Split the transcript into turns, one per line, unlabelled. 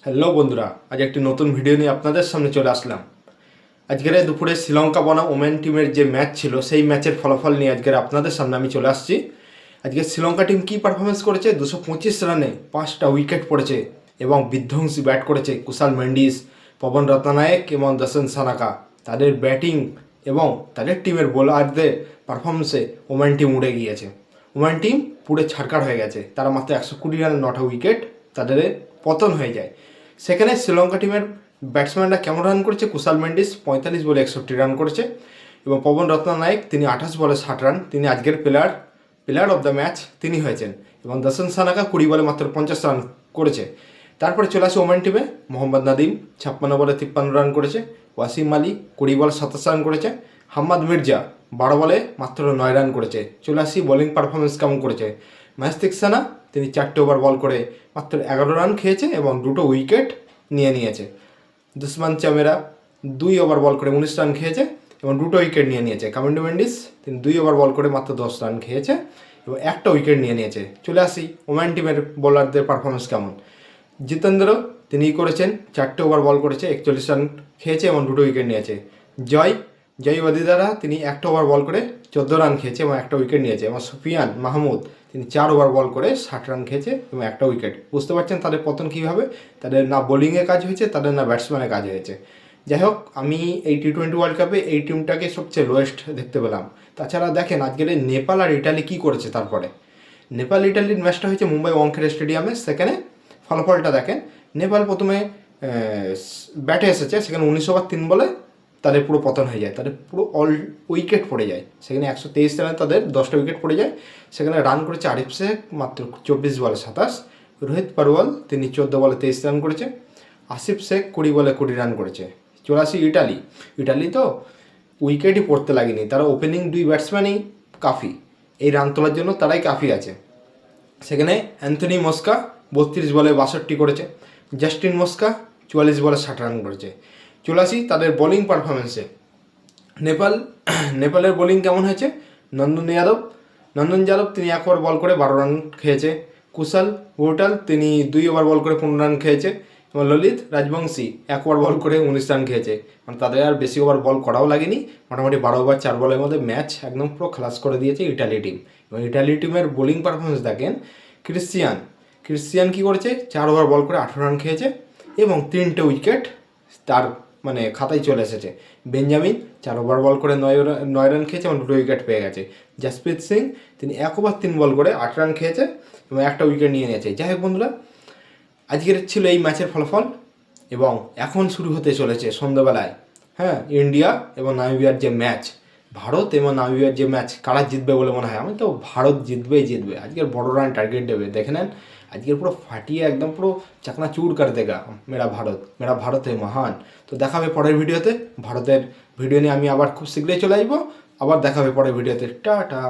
Hello বন্ধুরা, আজ একটি নতুন ভিডিও নিয়ে আপনাদের সামনে চলে আসলাম। আজকের দুপুরে শ্রীলঙ্কা বনাম ওমেন টিমের যে ম্যাচ ছিল সেই ম্যাচের ফলাফল নিয়ে আজকের আপনাদের সামনে আমি চলে আসছি। আজকে শ্রীলঙ্কা টিম কী পারফরমেন্স করেছে, 225 রানে 5টা উইকেট পড়েছে এবং বিধ্বংসী ব্যাট করেছে কুশাল মেন্ডিস, পবন রত্নানায়েক এবং দর্শন সানাকা। তাদের ব্যাটিং এবং তাদের টিমের বোলারদের পারফরমেন্সে ওমেন টিম উড়ে গিয়েছে। ওমেন টিম পুরো ছাড়কার হয়ে গেছে। তারা মাত্র 120 রানে 9টা উইকেট তাদের পতন হয়ে যায়। সেখানে শ্রীলঙ্কা টিমের ব্যাটসম্যানরা কেমন রান করেছে, কুশাল মেন্ডিস 45 বলে 61 রান করেছে এবং পবন রত্নানায়েক তিনি 28 বলে 60 রান, তিনি আজকের প্লেয়ার অফ দ্য ম্যাচ তিনি হয়েছেন এবং দর্শন সানাকা 20 বলে মাত্র 50 রান করেছে। তারপরে চলে আসে ওমেন টিমে মোহাম্মদ নাদিম 56 বলে 53 রান করেছে, ওয়াসিম আলী 20 বলে 27 রান করেছে, হাম্মাদ মির্জা 12 বলে মাত্র 9 রান করেছে। চলে আসি বোলিং পারফরমেন্স কেমন করেছে। মাহস্তিক সানা তিনি 4টে ওভার বল করে মাত্র 11 রান খেয়েছে এবং 2টো উইকেট নিয়েছে। দুসমান চামেরা 2 ওভার বল করে 19 রান খেয়েছে এবং 2টো উইকেট নিয়েছে। কামিন্ডো মেন্ডিস তিনি 2 ওভার বল করে মাত্র 10 রান খেয়েছে এবং 1টা উইকেট নিয়েছে। চলে আসি ওমেন টিমের বোলারদের পারফরমেন্স কেমন। জিতেন্দ্র তিনি করেছেন 4টে ওভার বল করেছে, 41 রান খেয়েছে এবং 2টো উইকেট নিয়েছে। জয় ওয়াদিদারা তিনি 1টা ওভার বল করে 14 রান খেয়েছে এবং 1টা উইকেট নিয়েছে এবং সুফিয়ান মাহমুদ তিনি 4 ওভার বল করে 60 রান খেয়েছে এবং 1টা উইকেট। বুঝতে পারছেন তাদের পতন কীভাবে, তাদের না বোলিংয়ে কাজ হয়েছে, তাদের না ব্যাটসম্যানে কাজ হয়েছে। যাই হোক, আমি এই টি20 ওয়ার্ল্ড কাপে এই টিমটাকে সবচেয়ে লোয়েস্ট দেখতে পেলাম। তাছাড়া দেখেন আজকের নেপাল আর ইটালি কী করেছে। তারপরে নেপাল ইটালির ম্যাচটা হয়েছে মুম্বাই ওয়াংখেড়ে স্টেডিয়ামে। সেখানে ফলাফলটা দেখেন, নেপাল প্রথমে ব্যাটে এসেছে, সেখানে 19 ওভার 3 বলে তাদের পুরো পতন হয়ে যায়, তাদের পুরো অল উইকেট পড়ে যায়। সেখানে 123 রানে তাদের 10টা উইকেট পড়ে যায়। সেখানে রান করেছে আরিফ শেখ মাত্র 24 বলে 27, রোহিত পারওয়াল তিনি 14 বলে 23 রান করেছে, আসিফ শেখ 20 বলে 20 রান করেছে। চলে আসি ইটালি তো উইকেটই পড়তে লাগেনি, তারা ওপেনিং 2 ব্যাটসম্যানই কাফি, এই রান তোলার জন্য তারাই কাফি আছে। সেখানে অ্যান্থনি মস্কা 32 বলে 62 করেছে, জাস্টিন মস্কা 44 বলে 60 রান করেছে। চলে আসি তাদের বোলিং পারফরমেন্সে। নেপালের বোলিং কেমন হয়েছে। নন্দন যাদব তিনি 1 ওভার বল করে 12 রান খেয়েছে, কুশাল গুরটাল তিনি 2 ওভার বল করে 15 রান খেয়েছে এবং ললিত রাজবংশী 1 ওভার বল করে 19 রান খেয়েছে। মানে তাদের আর বেশি ওভার বল করাও লাগেনি, মোটামুটি 12 ওভার 4 বলের মধ্যে ম্যাচ একদম পুরো খালাস করে দিয়েছে ইটালি টিম। এবং ইটালি টিমের বোলিং পারফরমেন্স দেখেন, ক্রিশ্চিয়ান কী করেছে, 4 ওভার বল করে 18 রান খেয়েছে এবং 3টে উইকেট তার মানে খাতায় চলে এসেছে। বেঞ্জামিন 4 ওভার বল করে 9 রান খেয়েছে এবং 2টো উইকেট পেয়ে গেছে। জাসপ্রীত সিং তিনি 1 ওভার 3 বল করে 8 রান খেয়েছে এবং 1টা উইকেট নিয়েছে। যাই হোক বন্ধুরা, আজকের ছিল এই ম্যাচের ফলাফল এবং এখন শুরু হতে চলেছে সন্ধ্যাবেলায় ইন্ডিয়া এবং নামিবিয়ার যে ম্যাচ, ভারত এবং নামিবিয়ার যে ম্যাচ, কারা জিতবে বলে মনে হয়। আমি তো ভারত জিতবে। আজকের বড় রান টার্গেট দেবে, দেখে নেন আজকের পুরো ফাটিয়ে একদম পুরো চাকনা চুর করে দেগা মেরা ভারত মহান। তো দেখাবে পরের ভিডিওতে। ভারতের ভিডিও নিয়ে আমি আবার খুব শীঘ্রই চলে আসবো। আবার দেখাবে পরের ভিডিওতে। টাটা।